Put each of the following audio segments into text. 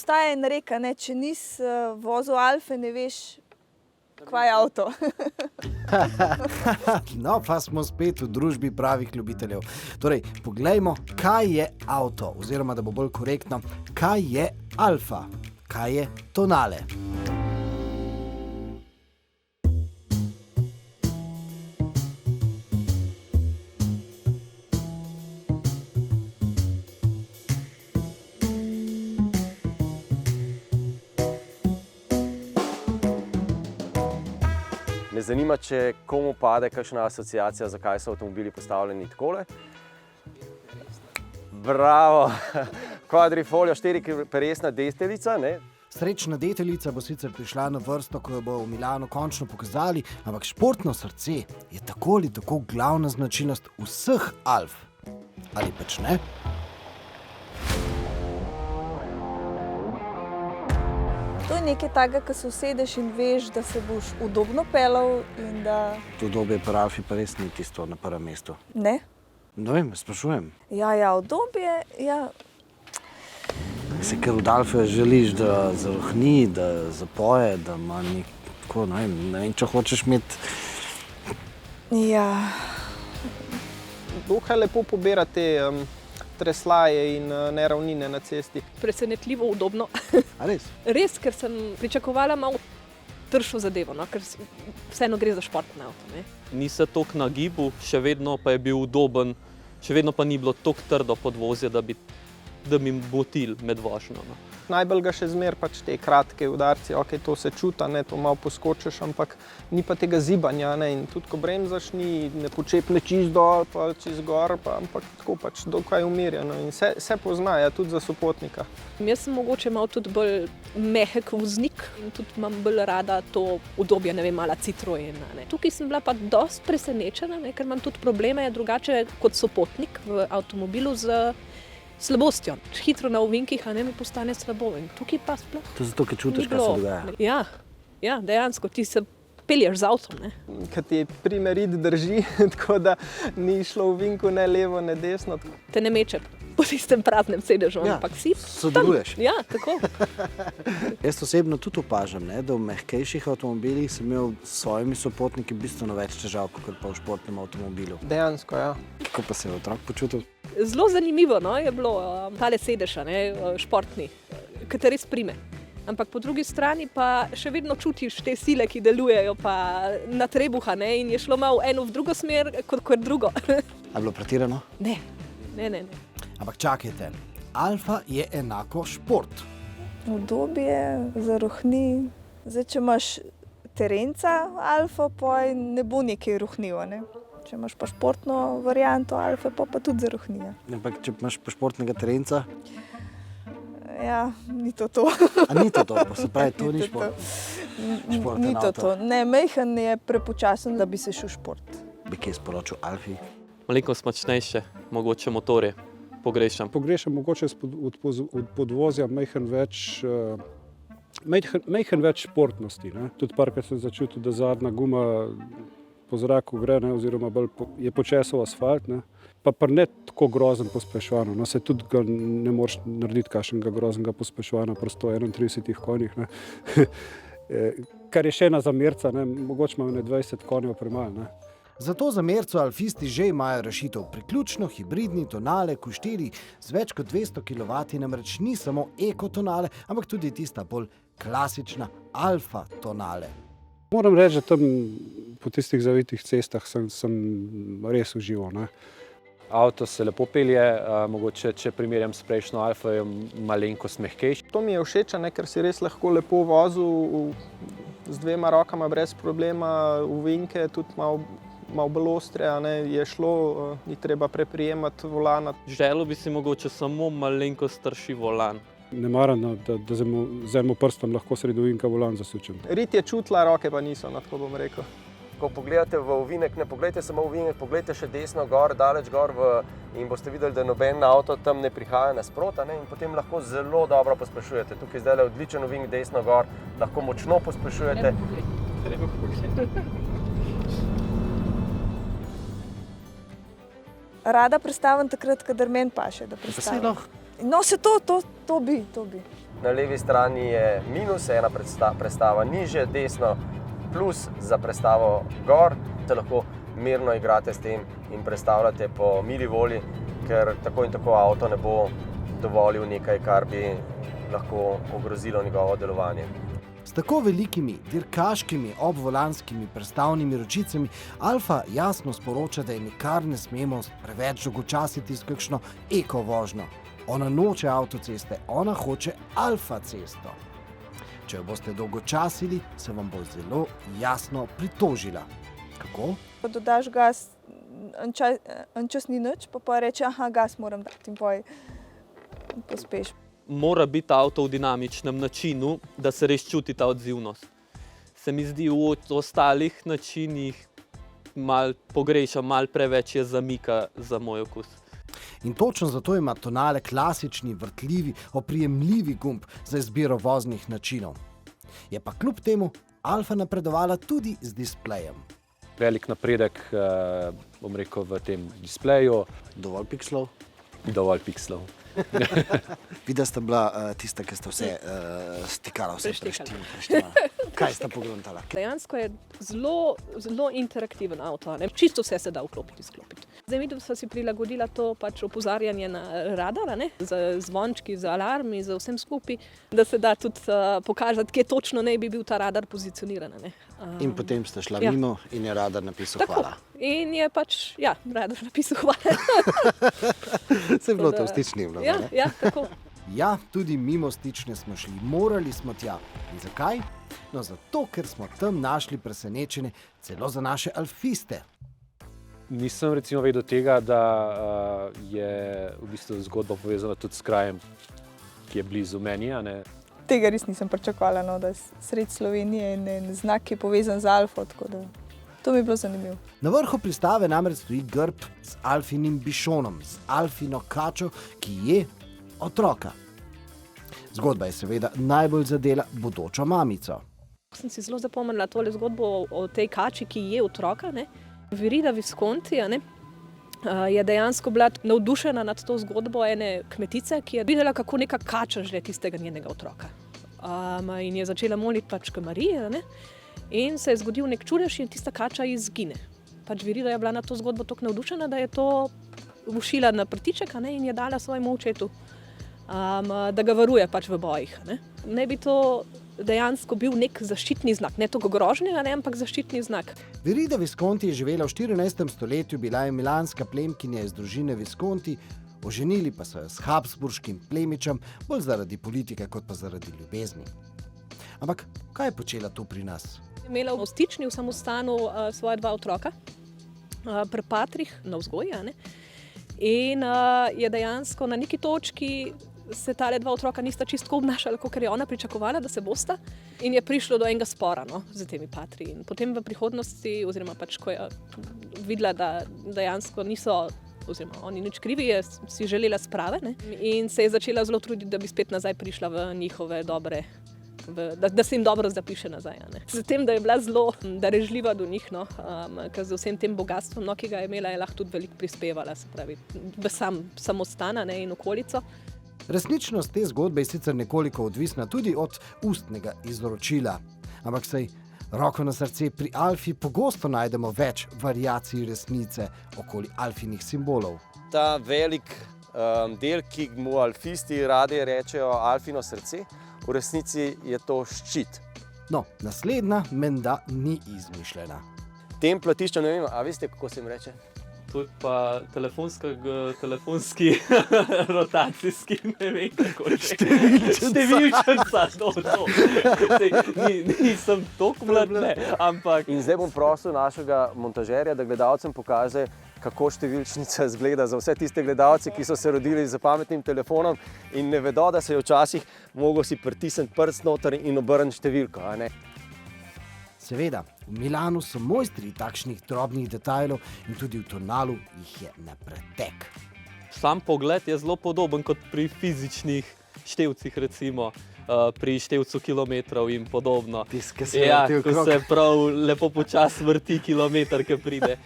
obstaja en reka, ne, če nisi vozil Alfe, ne veš, kva je avto. No, pa smo spet v družbi pravih ljubiteljev. Torej, poglejmo, kaj je avto, oziroma da bo bolj korektno, kaj je Alfa, kaj je Tonale. Me zanima, če komu pade kakšna asociacija, zakaj so avtomobili postavljeni takole. Bravo! Quadrifoglio, 4-peresna deteljica, ne? Srečna deteljica bo sicer prišla na vrsto, ko jo bo v Milanu končno pokazali, ampak športno srce je tako ali tako glavna značilnost vseh Alf. Ali pač ne? To je nekaj takega, ko se usedeš in veš, da se boš udobno peljal in da... To udobje pri Alfi pa res ni tisto na prvem mestu. Ne? Ne vem, sprašujem. Ja, udobje, ja. Se ker od Alfe želiš, da zarohni, da zapoje, da ima neko, ne vem, če hočeš imeti... Ja. Dokaj lepo pobira te treslaje in neravnine na cesti. Presenetljivo udobno. A res? Res, ker sem pričakovala malo tršo zadevo, no? Ker vseeno gre za športni avto. Ne? Ni se toliko nagibal, še vedno pa je bil udoben, še vedno pa ni bilo toliko trdo podvozje, da mi botil med vožnjo. No. Najbolj ga še zmer pač te kratke udarci, ok, to se čuta, ne, to malo poskočiš, ampak ni pa tega zibanja, ne, in tudi ko bremzaš, ne počepne čist dol, pa čist gor, ampak tako pač dokaj umirjeno in se pozna, ja, tudi za sopotnika. Jaz sem mogoče malo tudi bolj mehek voznik in tudi imam bolj rada to udobje, ne vem, mala Citroena. Ne. Tukaj sem bila pa dosti presenečena, ne, ker imam tudi probleme drugače kot sopotnik v avtomobilu z slabostjo. Hitro na ovinkih, a ne mi postane slabo in tukaj pa sploh. To zato, ker čutiš, kaj se dogaja. Ja, dejansko, ti se pelješ z avtom. Ne? Kad ti primerit drži, tako da ni šlo v ovinku ne levo, ne desno. Te ne meče po tistem praznem sedežu, ampak si sodeluješ. Ja, tako. Jaz osebno tudi opažam, ne, da v mehkejših avtomobilih sem imel s svojimi sopotniki bistveno več težav, kot pa v športnem avtomobilu. Dejansko, ja. Kako pa se je otrok počutil? Zelo zanimivo, no, je bilo tale sedež, športni, ki te res prime. Ampak po drugi strani pa še vedno čutiš te sile, ki delujejo pa na trebuha, ne, in je šlo malo eno v drugo smer, kot drugo. A bilo pretirano? Ne. Ampak čakajte, Alfa je enako šport. Udobje, zarohni. Zdaj, če imaš terenca Alfa, pa ne bo nekaj rohnilo, ne. Če imaš pa športno varianto Alfe, pa tudi zarohnija. Ampak če imaš pa športnega terenca? Ja, ni to. A ni to, pa se pravi, to ni šport? Ni to. Ne, majhen je prepočasen, da bi se šel šport. Bi kaj sporočil Alfi? Malenkost močnejše, mogoče motorje pogrešam. Pogrešam mogoče od podvozja majhen več športnosti. Ne? Tudi parkrat sem začutil, da zadnja guma po zraku gre, ne? Oziroma bolj je počesal asfalt. Ne? Pa ne tako grozen pospeševano. No, se tudi ga ne moreš narediti kakšnega groznega pospeševanja pri 131 konjih. Ne? Kar je še ena zamerca, ne? Mogoče imajo 20 konjev premalo. Ne? Zato za merco alfisti že imajo rešitev. Priključno hibridni Tonale Q4 z več kot 200 kW namreč ni samo eko-Tonale, ampak tudi tista bolj klasična Alfa Tonale. Moram reči, da tam po tistih zavitih cestah sem res užival. Ne? Avto se lepo pelje, mogoče če primerjam s prejšnjo Alfo, je malenkost mehkejši. To mi je všeč, ker si res lahko lepo vozil z dvema rokama brez problema, ovinke tudi malo bolj ostre, je šlo, ni treba preprijemati volana. Želel bi si mogoče samo malenkost starši volan. Ne maram, da z enim prstom lahko sredi ovinka volan zasučem. Rit je čutila, roke pa niso, tako bom rekel. Ko pogledate v ovinek, ne pogledajte samo ovinek, pogledajte še desno gor, daleč gor in boste videli, da noben avto tam ne prihaja nasprot, in potem lahko zelo dobro pospešujete. Tukaj zdaj je odličen ovinek desno gor, lahko močno pospešujete. Rada prestavim takrat, kadar meni paše, da prestavim. No, se to bi. na levi strani je minus, ena prestava niže, desno plus za prestavo gor, te lahko mirno igrate s tem in prestavljate po mili volji, ker tako in tako avto ne bo dovolil nekaj, kar bi lahko ogrozilo njegovo delovanje. S tako velikimi dirkaškimi obvolanskimi prestavnimi ročicami Alfa jasno sporoča, da je nikar ne smemo preveč dolgočasiti s kakšno eko vožnjo. Ona noče avtoceste, ona hoče Alfa cesto. Če jo boste dolgočasili, se vam bo zelo jasno pritožila. Kako? Ko dodaš gas, en čas ni nič, pa reče, aha, gas moram dati in pospeš. Mora biti avto v dinamičnem načinu, da se res čuti ta odzivnost. Se mi zdi, v ostalih načinih malo pogrešam, malo preveč je zamika za moj okus. In točno zato ima Tonale klasični, vrtljivi, oprijemljivi gumb za izbiro voznih načinov. Je pa kljub temu Alfa napredovala tudi z displejem. Velik napredek, bom rekel, v tem displeju. Dovolj pikslov? Dovolj pikslov. Videla sta bila tista, ki sta vse stikala, vse preštimala. Kaj sta pogruntala? Dejansko je zelo interaktiven avto, ne? Čisto vse se da vklopiti, izklopiti. Zdaj vidim, da so si prilagodila to pač opozarjanje na radar, ne? Z zvončki, z alarmi, z vsem skupaj, da se da tudi pokazati, kje točno naj bi bil ta radar pozicioniran. Ne? In potem sta šla ja. mimo in je radar napisal Tako. hvala. In je pač, ja, radar napisal hvala. Se je bilo to v stični vlogo, Ja, ne? ja, tako. Ja, tudi mimo Stične smo šli, morali smo tja. In zakaj? No, zato, ker smo tam našli presenečenje celo za naše alfiste. Nisem recimo vedel tega, da je v bistvu zgodba povezana tudi s krajem, ki je blizu meni, a ne? Tega res nisem pričakovala, no, da je sred Slovenije in znak, ki je povezan z Alfo, tako da to mi je bilo zanimivo. Na vrhu pristave namreč stoji grb z Alfinim bišonom, z Alfino kačo, ki je otroka. Zgodba je seveda najbolj zadela bodočo mamico. Sem si zelo zapomnila tole zgodbo o tej kači, ki je otroka, ne. Virida Visconti, ne, je dejansko bila navdušena nad to zgodbo ene kmetice, ki je videla, kako neka kača žre tistega njenega otroka. In je začela moliti pač k Mariji, ne, in se je zgodil nek čudež in tista kača izgine. Pač Virida je bila na to zgodbo tako navdušena, da je to ušila na prtiček, ne, in je dala svojemu očetu, da ga varuje pač v bojih. Ne bi to dejansko bil nek zaščitni znak, ne toliko grožnjega, ne, ampak zaščitni znak. Virida Visconti je živela v 14. stoletju, bila je milanska plemkinja iz družine Visconti, oženili pa so jo s habsburškim plemičem, bolj zaradi politike kot pa zaradi ljubezni. Ampak kaj je počela tu pri nas? Imela v Stični v samostanu svoja dva otroka, pri Patrih na vzgoji, ne? In je dejansko na neki točki se tale dva otroka nista čisto obnašala, kot je ona pričakovala, da se bosta, in je prišlo do enega spora, no, z temi Patri. In potem v prihodnosti, oziroma pač, ko je videla, da dejansko niso, oziroma oni nič krivi, je si želela sprave, ne? In se je začela zelo truditi, da bi spet nazaj prišla v njihove dobre, da se jim dobro zapiše nazaj. Ne? Zatem, da je bila zelo darežljiva do njih, no, ker z vsem tem bogastvom, no, ki ga je imela, je lahko tudi veliko prispevala, se pravi, v samostana, ne, in okolico. Resničnost te zgodbe je sicer nekoliko odvisna tudi od ustnega izročila, ampak saj roko na srce, pri Alfi pogosto najdemo več variacij resnice okoli Alfinih simbolov. Ta velik del, ki mu alfisti radi rečejo Alfino srce, v resnici je to ščit. No, naslednja menda ni izmišljena. Tem platiščem, ne vem, a veste, kako se jim reče? To je pa telefonski rotacijski, ne vem kako že. Številčenca, to. Nisem toliko mlad, ne, ampak... In zdaj bom prosil našega montažerja, da gledalcem pokaže, kako številčnica izgleda za vse tiste gledalce, ki so se rodili z pametnim telefonom in ne vedo, da se je včasih mogel si pritisniti prst noter in obrniti številko, a ne? Seveda, v Milanu so mojstri takšnih drobnih detajlov in tudi v Tonalu jih je na pretek. Sam pogled je zelo podoben kot pri fizičnih števcih, recimo pri števcu kilometrov in podobno. Tisti, ki se ja, vrti ko okrog. se prav lepo počasi vrti kilometer, ki pride.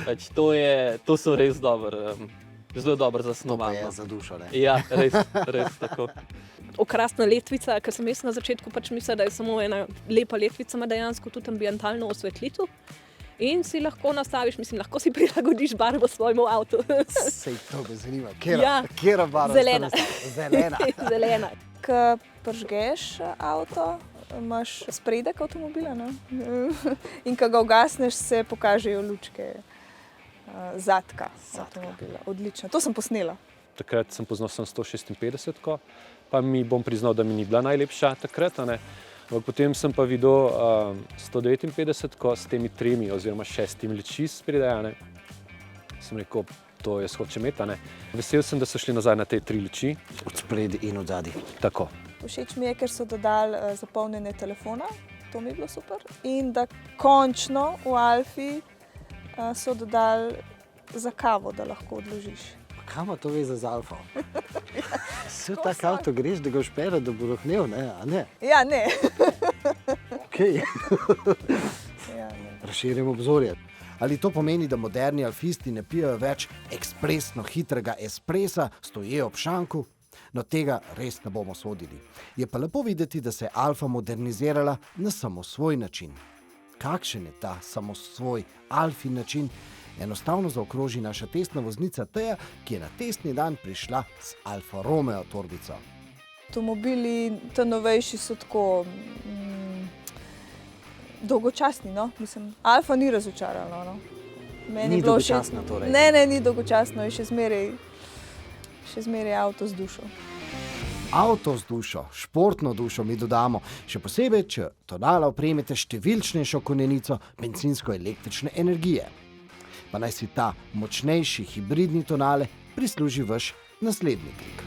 Pač to so res zelo dobro To pa zasnovano. je za dušo, ne? Ja, res tako. okrasna letvica, ker sem jaz na začetku pač mislila, da je samo ena lepa letvica, ima dejansko tudi ambientalno osvetlitev. In si lahko nastaviš, lahko si prilagodiš barvo svojemu avtu. Sej to me zanima. Ja. Kera barva? Zelena. Zelena. Zelena. Ko pržgeš avto, imaš spredek avtomobila, no? In ko ga ugasneš, se pokažejo lučke zadka avtomobila. Odlično. To sem posnela. Takrat sem poznal 156, pa mi bom priznal, da mi ni bila najlepša takrat. Potem sem pa videl 159 s temi 3 oziroma 6 luči spredaj. Sem rekel, to jaz hočem imeti. Vesel sem, da so šli nazaj na te 3 luči. Od spredi in od zadaj. Tako. Všeč mi je, ker so dodali zapolnjenje telefona, to mi je bilo super. In da končno v Alfi so dodali za kavo, da lahko odložiš. Kaj ima to veze z Alfo? Vse v tak avto greš, da ga špera, da bo rohnel, ne? A ne? Ja, ne. Okej. Ja, ne. Razširimo obzorje. Ali to pomeni, da moderni alfisti ne pijejo več ekspresno hitrega espresa, stoje ob šanku? No, tega res ne bomo sodili. Je pa lepo videti, da se je Alfa modernizirala na samosvoj način. Kakšen je ta samosvoj Alfin način? Enostavno zaokroži naša testna voznica Teja, ki je na testni dan prišla s Alfa Romeo torbico. Avtomobili, ta novejši so tako dolgočasni, no? Alfa ni razočarala, no? Ni dolgočasna torej? Ne, ni dolgočasno, je še zmeraj avto z dušo. Avto z dušo, športno dušo mi dodamo, še posebej, če tonala opremite številčnejšo konjenico bencinsko-električne energije. Pa naj si ta močnejši hibridni tonale prisluži vaš naslednji klik.